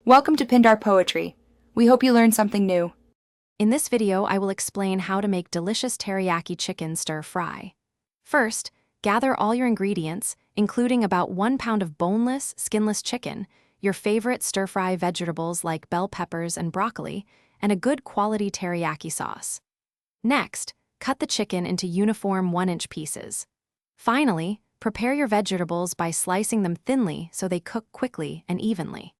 Welcome to Pindar Poetry. We hope you learned something new. In this video, I will explain how to make delicious teriyaki chicken stir-fry. First, gather all your ingredients, including about 1 pound of boneless, skinless chicken, your favorite stir-fry vegetables like bell peppers and broccoli, and a good quality teriyaki sauce. Next, cut the chicken into uniform 1-inch pieces. Finally, prepare your vegetables by slicing them thinly so they cook quickly and evenly.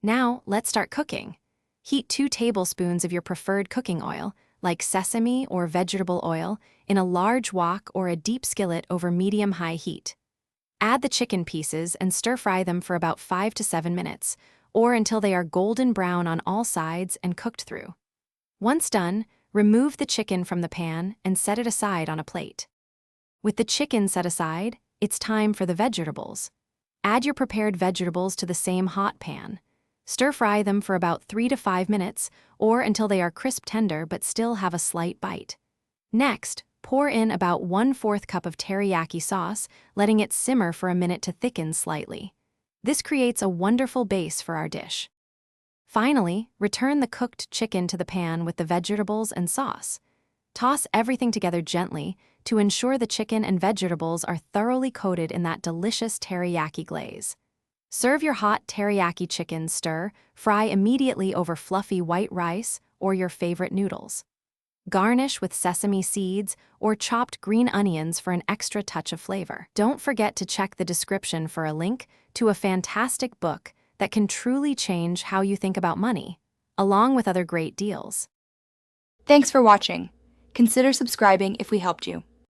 Now, let's start cooking. Heat 2 tablespoons of your preferred cooking oil, like sesame or vegetable oil, in a large wok or a deep skillet over medium-high heat. Add the chicken pieces and stir-fry them for about 5 to 7 minutes, or until they are golden brown on all sides and cooked through. Once done, remove the chicken from the pan and set it aside on a plate. With the chicken set aside, it's time for the vegetables. Add your prepared vegetables to the same hot pan. Stir-fry them for about 3 to 5 minutes, or until they are crisp tender but still have a slight bite. Next, pour in about 1/4 cup of teriyaki sauce, letting it simmer for a minute to thicken slightly. This creates a wonderful base for our dish. Finally, return the cooked chicken to the pan with the vegetables and sauce. Toss everything together gently to ensure the chicken and vegetables are thoroughly coated in that delicious teriyaki glaze. Serve your hot teriyaki chicken stir-fry immediately over fluffy white rice or your favorite noodles. Garnish with sesame seeds or chopped green onions for an extra touch of flavor. Don't forget to check the description for a link to a fantastic book that can truly change how you think about money, along with other great deals. Thanks for watching. Consider subscribing if we helped you.